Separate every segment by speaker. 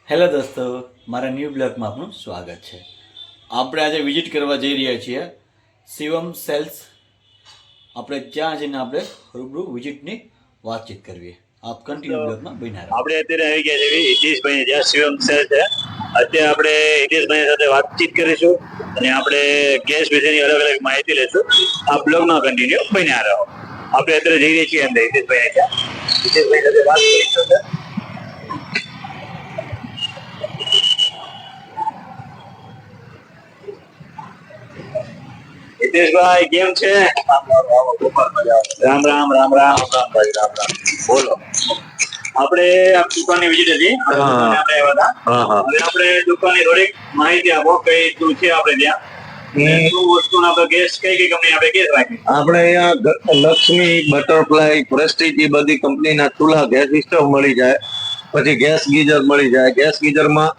Speaker 1: Hello દોસ્તો, મારા new બ્લોગમાં આપનું સ્વાગત છે। આપણે આજે વિઝિટ કરવા જઈ રહ્યા છીએ શિવમ સેલ્સ। આપણે ત્યાં જઈને આપણે રૂબરૂ વિઝિટની વાતચીત કરવી। આપ કન્ટિન્યુ બ્લોગમાં બન્યા રહો।
Speaker 2: આપણે અત્યારે આવી ગયા છે હિતેશભાઈ જ્યાં શિવમ સેલ છે। અત્યારે આપણે હિતેશભાઈ સાથે વાતચીત કરીશું અને આપણે ગેસ વિશેની અલગ અલગ માહિતી લઈશું। આ બ્લોગમાં કન્ટિન્યુ બન્યા રહો। આપણે અત્યારે જઈ રહ્યા છીએ અંદર હિતેશભાઈ ત્યાં। હિતેશભાઈ સાથે વાત કરીશું। હિતેશભાઈ કેમ છે? રામ રામ રામ રામ ભાઈ રામ રામ। બોલો। આપણે આ દુકાનની વિઝિટ હતી, આપણે આવ્યા હતા। હવે આપણે દુકાનની થોડીક માહિતી આપો, કઈ શું છે આપણે ત્યાં, શું વસ્તુ આપણે ગેસ કઈ કઈ કંપની આપણે ગેસ રાખી?
Speaker 3: આપણે અહીંયા લક્ષ્મી, બટરફ્લાય, પ્રેસ્ટીજ એ બધી કંપનીના ચૂલા ગેસ સ્ટોવ મળી જાય। પછી ગેસ ગીઝર મળી જાય। ગેસ ગીઝરમાં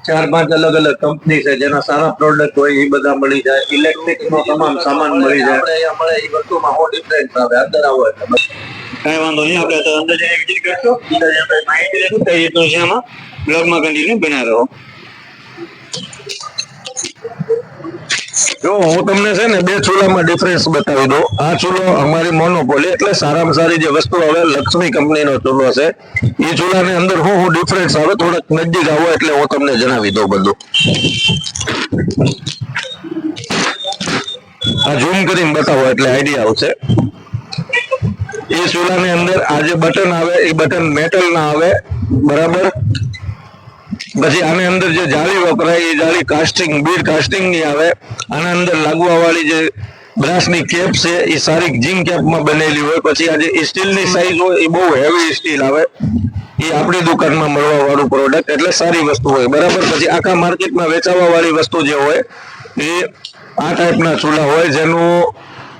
Speaker 3: 4-5 અલગ અલગ કંપની છે જેના સારા પ્રોડક્ટ હોય એ બધા મળી જાય। ઇલેક્ટ્રિક નો તમામ સામાન મળી જાય। આપણે અહીંયા મળે એ વસ્તુમાં શું ડિફરન્સ આવે અંદર આવો એટલે
Speaker 2: કઈ વાંધો નહીં, આપણે તો અંદર જઈને વિઝિટ કરશું, અંદર આપણે માહિતી લઈશું કઈ રીતનું છે આમાં। બ્લોગમાં કન્ટિન્યુ બન્યા રહો।
Speaker 3: જો હું તમને છે ને 2 ચૂલામાં ડિફરન્સ બતાવી દઉં। આ ચૂલો અમારી મોનોપોલી એટલે સારામાં સારી જે વસ્તુ આવે લક્ષ્મી કંપનીનો ચૂલો છે। એ ચૂલાની અંદર શું ડિફરન્સ આવે થોડાક નજીક આવો એટલે હું તમને જણાવી દઉં બધું। આ ઝૂમ કરીને બતાવો એટલે આઈડિયા આવશે। એ ચૂલાની અંદર આ જે બટન આવે એ બટન મેટલ ના આવે, બરાબર। પછી આની અંદર જે જાળી વપરાય એ જાળી કાસ્ટિંગ, બીડ કાસ્ટિંગ ની આવે। આના અંદર લાગવા વાળી જે બ્રાસની કેપ છે એ સારી ઝીંક કેપમાં બનેલી હોય। પછી આ જે સ્ટીલની સાઈઝ હોય એ બહુ હેવી સ્ટીલ આવે। એ આપણી દુકાનમાં મળવા વાળું પ્રોડક્ટ એટલે સારી વસ્તુ હોય, બરાબર। પછી આખા માર્કેટમાં વેચાવા વાળી વસ્તુ જે હોય એ આ ટાઈપના ચૂલા હોય જેનું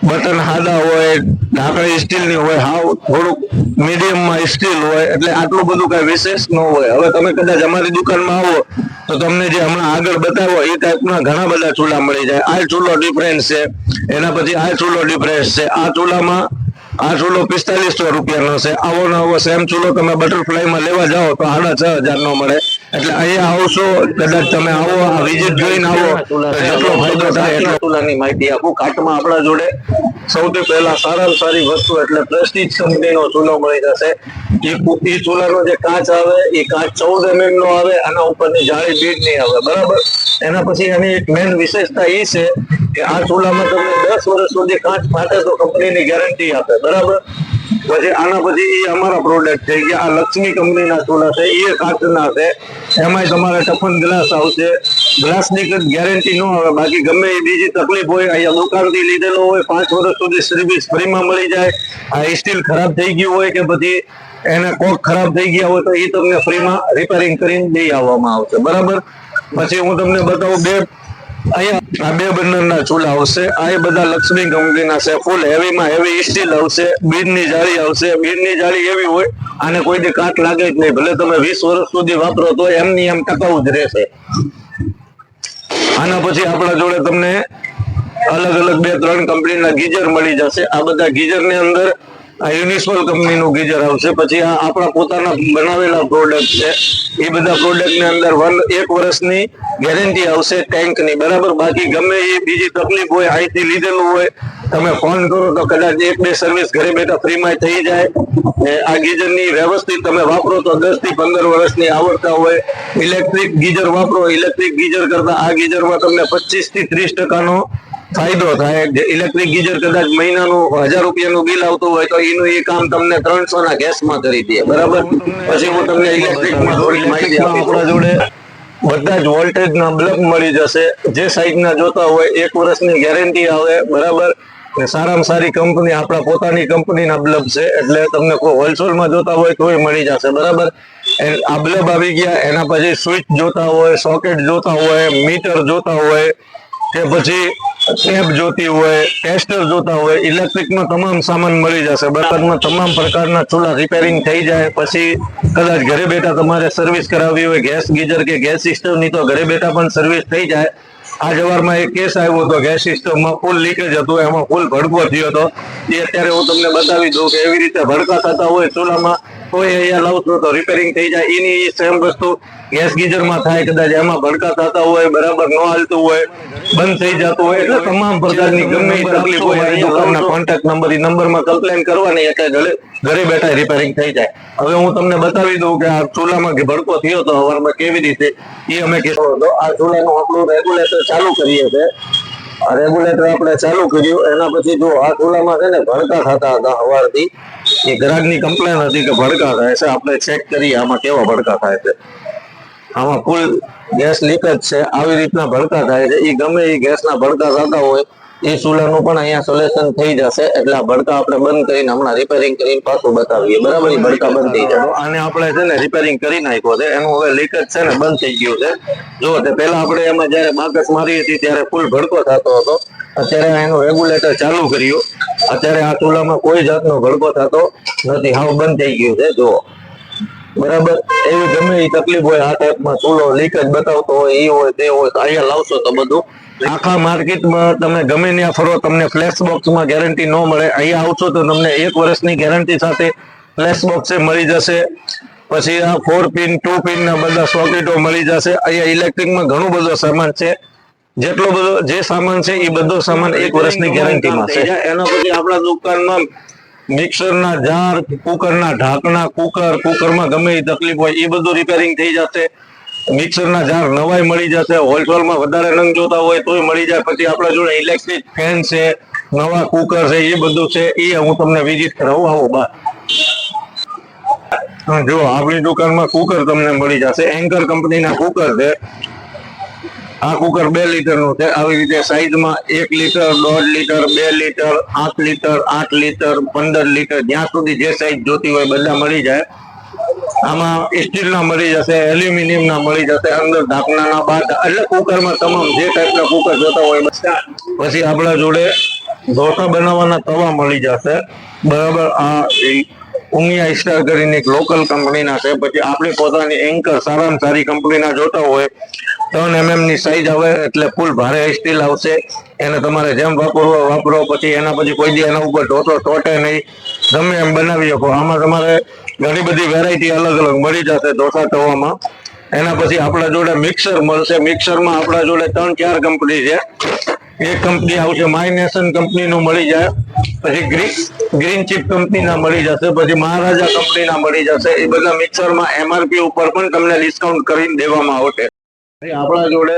Speaker 3: બટન સાદા હોય, ઢાંકણી સ્ટીલની હોય, હાવ થોડુંક મીડિયમમાં સ્ટીલ હોય એટલે આટલું બધું કઈ વિશેષ ન હોય। હવે તમે કદાચ અમારી દુકાનમાં આવો તો તમને જે હમણાં આગળ બતાવો એ ટાઈપના ઘણા બધા ચૂલા મળી જાય। આ ચૂલો ડિફરન્સ છે, એના પછી આ ચૂલો ડિફરન્સ છે। આ ચૂલામાં આ ચૂલો 4500 રૂપિયાનો છે। આવો ને આવો સેમ ચૂલો તમે બટરફ્લાયમાં લેવા જાઓ તો 6500 નો મળે। એટલે અહીંયા આવશો, કદાચ તમે આવો, આ વિઝિટ જોઈને આવો તો જેટલો ફાયદો થાય એટલા ચૂલાની માહિતી આપું। કાટમાં આપણા જોડે સૌથી પહેલા સારામાં સારી વસ્તુ એટલે પ્રેસ્ટીજ કંપનીનો ચૂલો મળી જશે। એ ચૂલાનો જે કાચ આવે એ કાચ 14 mm નો આવે, આના ઉપરની જાળી બીડ ની આવે, બરાબર। એના પછી એની એક મેઇન વિશેષતા એ છે કે આ ચૂલામાં તમને 10 વર્ષ સુધી કાચ ફાટે તો કંપનીની ગેરંટી આપે, બરાબર। પછી આના પછી એ અમારા પ્રોડક્ટ છે કે આ લક્ષ્મી કંપનીના ચૂલા છે એ કાચના છે। એમાંય તમારે ટફન ગ્લાસ આવશે, ગ્લાસની ગેરંટી ન આવે, બાકી ગમે એ બીજી તકલીફ હોય અહીંયા દુકાનથી લીધેલો હોય 5 વર્ષ સુધી સર્વિસ ફ્રીમાં મળી જાય। આ સ્ટીલ ખરાબ થઈ ગયું હોય કે પછી એને કોક ખરાબ થઈ ગયા હોય તો એ તમને ફ્રીમાં રિપેરિંગ કરીને દઈ આવવામાં આવશે, બરાબર। પછી હું તમને બતાવું અહીંયા આ 2 બર્નરના ચૂલા આવશે। આ એ બધા લક્ષ્મી કંપનીના છે। ફૂલ હેવીમાં હેવી સ્ટીલ આવશે, બીડની જાળી આવશે। બીડની જાળી એવી હોય આને કોઈ દી કાટ લાગે જ નહીં, ભલે તમે 20 વર્ષ સુધી વાપરો તો એમની એમ ટકાઉ જ રહેશે। આના પછી આપણા જોડે તમને અલગ અલગ 2-3 કંપનીના ગીઝર મળી જશે। આ બધા ગીઝરની અંદર આ યુનિસોલ કંપનીનું ગીઝર આવશે। પછી આ આપણા પોતાના બનાવેલા પ્રોડક્ટ છે, એ બધા પ્રોડક્ટની અંદર 1 વર્ષની ગેરંટી આવશે ટેન્કની, બરાબર। બાકી ગમે એ બીજી તકલીફ હોય અહીંથી લીધેલું હોય તમે ફોન કરો તો કદાચ 1-2 સર્વિસ ઘરે બેઠા ફ્રીમાં થઈ જાય। આ ગીઝરની વ્યવસ્થિત તમે વાપરો તો 10 થી 15 વર્ષની આવડતા હોય। ઇલેક્ટ્રિક ગીઝર વાપરો, ઇલેક્ટ્રિક ગીઝર કરતા આ ગીઝરમાં તમને 25 થી 30% ફાયદો થાય। જે ઇલેક્ટ્રિક ગીઝર કદાચ મહિનાનું 1000 રૂપિયાનું બિલ આવતું હોય તો એનું એ કામ તમને 300 ના ગેસમાં કરી દે, બરાબર। પછી હું તમને ઇલેક્ટ્રિકમાં થોડી માહિતી આપું। આપણા જોડે બધા જ વોલ્ટેજના બલ્બ મળી જશે, જે સાઈઝના જોતા હોય 1 વર્ષની ગેરંટી આવે, બરાબર। સારામાં સારી કંપની આપણા પોતાની કંપનીના બલ્બ છે એટલે તમને કોઈ હોલસેલમાં જોતા હોય તોય મળી જશે, બરાબર। આ બલ્બ આવી ગયા, એના પછી સ્વિચ જોતા હોય, સોકેટ જોતા હોય, મીટર જોતા હોય કે પછી ટેપ જોતી હોય, ટેસ્ટર જોતા હોય, ઇલેક્ટ્રિકનો તમામ સામાન મળી જશે। બરાબરમાં તમામ પ્રકારના ચૂલા રિપેરિંગ થઈ જાય। પછી કદાચ ઘરે બેઠા તમારે સર્વિસ કરાવવી હોય ગેસ ગીઝર કે ગેસ સિસ્ટમની તો ઘરે બેઠા પણ સર્વિસ થઈ જાય। આ જવારમાં એક કેસ આવ્યો હતો ગેસ સિસ્ટમમાં ફૂલ લીકેજ હતું, એમાં ફૂલ ભડકો થયો હતો। એ અત્યારે હું તમને બતાવી દઉં કે એવી રીતે ભડકા થતા હોય ચૂલામાં કોઈ અહીંયા લાવશો તો રિપેરિંગ થઈ જાય. એની સેમ વસ્તુ ગેસ ગીઝરમાં થાય. કદાચ એમાં ભડકા થતા હોય, બરાબર ન હાલતું હોય, બંધ થઈ જતું હોય, એટલે તમામ પ્રકારની ગમે એ તકલીફ હોય એ દુકાનના કોન્ટેક્ટ નંબર, એ નંબરમાં કમ્પ્લેન કરવાની એટલે ઘરે બેઠા રિપેરિંગ થઈ જાય. હવે હું તમને બતાવી દઉં કે આ ચૂલામાં ભડકો થયો તો હવારમાં કેવી રીતે એ અમે કહેતો હતો. આ ચૂલાનું આપણું રેગ્યુલેટર ચાલુ કરીએ છીએ. આ રેગ્યુલેટર આપણે ચાલુ કર્યું એના પછી જો આ ચૂલામાં છે ને ભડકા થતા હતા સવારથી. એ ગ્રાહકની કમ્પ્લેન હતી કે ભડકા થાય છે. આપણે ચેક કરીએ આમાં કેવા ભડકા થાય છે. આમાં ફૂલ ગેસ લીક જ છે. આવી રીતના ભડકા થાય છે. એ ગમે એ ગેસના ભડકા થતા હોય એ ચૂલાનું પણ અહીંયા સોલ્યુશન થઈ જશે. એટલે આ ભડકા આપણે બંધ કરીને હમણાં રિપેરિંગ કરીને પાછું બતાવીએ. બરાબર, એ ભડકા બંધ થઈ જાય. આને આપણે છે ને રિપેરિંગ કરી નાખ્યો છે. એનું હવે લીક જ છે ને બંધ થઈ ગયું છે. જો તે પહેલા આપણે એમાં જયારે બાકસ મારી હતી ત્યારે ફૂલ ભડકો થતો હતો. અત્યારે એનું રેગ્યુલેટર ચાલુ કર્યું. અત્યારે આ ચૂલામાં કોઈ જાતનો ભડકો થતો નથી. હાવ બંધ થઈ ગયું છે. જો બરાબર, એવી ગમે એ તકલીફ હોય આ ટાઈપમાં ચૂલો લીક જ બતાવતો હોય, એ હોય તે હોય, તો અહીંયા લાવશો તો બધું આખા માર્કેટમાં તમે ગમે ત્યાં ફરો તમને ફ્લેશ બોક્સમાં ગેરંટી ન મળે. અહીંયા આવશો તો તમને 1 વર્ષની ગેરંટી સાથે ફ્લેશ બોક્સ મળી જશે. પછી આ 4 પિન 2 પિન ના બધા સોકેટો મળી જશે. અહીંયા ઇલેક્ટ્રિકમાં ઘણું બધો સામાન છે. જેટલો બધો જે સામાન છે એ બધો સામાન 1 વર્ષની ગેરંટીમાં છે. એના પછી આપણા દુકાનમાં મિક્સરના જાર, કુકરના ઢાંકણા, કુકરમાં ગમે એ તકલીફ હોય એ બધું રિપેરિંગ થઈ જશે. મિક્સરના જાર નવાઈ મળી જશે. હોલસેલમાં વધારે નંગ જોતા હોય તોય મળી જાય. પછી આપણા જોડે ઇલેક્ટ્રિક ફેન છે, નવા કુકર છે, એ બધું છે. એ હું તમને વિઝિટ કરાવું. આવો બહાર જો આપણી દુકાનમાં કુકર તમને મળી જશે. એન્કર કંપનીના કુકર છે. આ કુકર 2 લીટરનું છે. આવી રીતે સાઈઝમાં 1 litre, 1.5 litre, 2 litre, 8 litre, 8 litre, 15 litre, જ્યાં સુધી જે સાઈઝ જોતી હોય બધા મળી જાય. આમાં સ્ટીલના મળી જશે, એલ્યુમિનિયમના મળી જશે, અંદર ઢાંકણાના બાર, એટલે કુકરમાં તમામ જે ટાઈપના કુકર જોતા હોય બધા. પછી આપણા જોડે ઢોસા બનાવવાના તવા મળી જશે. બરાબર, આ ઉમિયા સ્ટાર કરીને એક લોકલ કંપનીના છે. પછી આપણી પોતાની એન્કર સારામાં સારી કંપનીના જોતા હોય 3 mm ની સાઈઝ આવે એટલે ફૂલ ભારે સ્ટીલ આવશે. એને તમારે જેમ વાપરો. પછી એના પછી કોઈ દી એના ઉપર ઢોસો તોટે નહીં, ગમે એમ બનાવી શકો. આમાં તમારે ઘણી બધી વેરાયટી અલગ અલગ મળી જશે ઢોસા તવામાં. એના પછી આપણા જોડે મિક્સર મળશે. મિક્સરમાં આપણા જોડે 3-4 કંપની છે. એક કંપની આવશે માય નેશન કંપનીનું મળી જાય. પછી ગ્રીન ચીપ કંપનીના મળી જશે. પછી મહારાજા કંપનીના મળી જશે. એ બધા મિક્સરમાં MRP ઉપર પણ તમને ડિસ્કાઉન્ટ કરીને દેવામાં આવશે. આપણા જોડે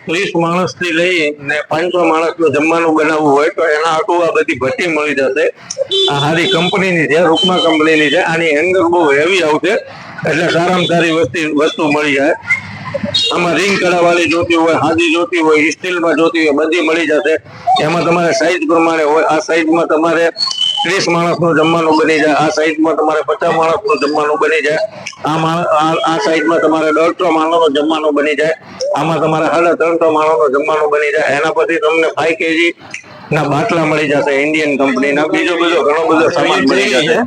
Speaker 3: 30 માણસથી લઈને 500 માણસનું જમવાનું બનાવવું હોય તો એના આટલું આ બધી ભઠ્ઠી મળી જશે. આ સારી કંપનીની છે, રૂકમા કંપનીની છે. આની એંગર બહુ હેવી આવશે એટલે સારામાં સારી વસ્તુ મળી જાય. આમાં રિંગ કરાવવાળી જોતી હોય, હાજી જોતી હોય, સ્ટીલમાં જોતી હોય, બધી મળી જશે. એમાં તમારે સાઈઝ પ્રમાણે હોય. આ સાઈઝમાં તમારે 30 માણસનું જમવાનું બની જાય. આ સાઈઝમાં તમારે 50 માણસનું જમવાનું બની જાય. આ સાઈઝમાં તમારે 150 માણસનું જમવાનું બની જાય. આમાં તમારે 350 માણસનું જમવાનું બની જાય. એના પછી તમને 5 kg ના બાટલા મળી જશે ઇન્ડિયન કંપનીના. બીજો બધો ઘણો બધો સામાન મળી જશે.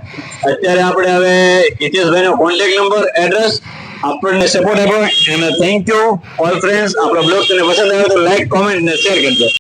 Speaker 2: અત્યારે આપણે હવે હિતેશભાઈનો કોન્ટેક્ટ નંબર, એડ્રેસ આપણને સપોર્ટ આપ્યો અને થેન્ક યુ ઓલ ફ્રેન્ડ્સ. આપણો બ્લોગ તમને પસંદ આવ્યો તો લાઈક, કોમેન્ટ અને શેર કરજો.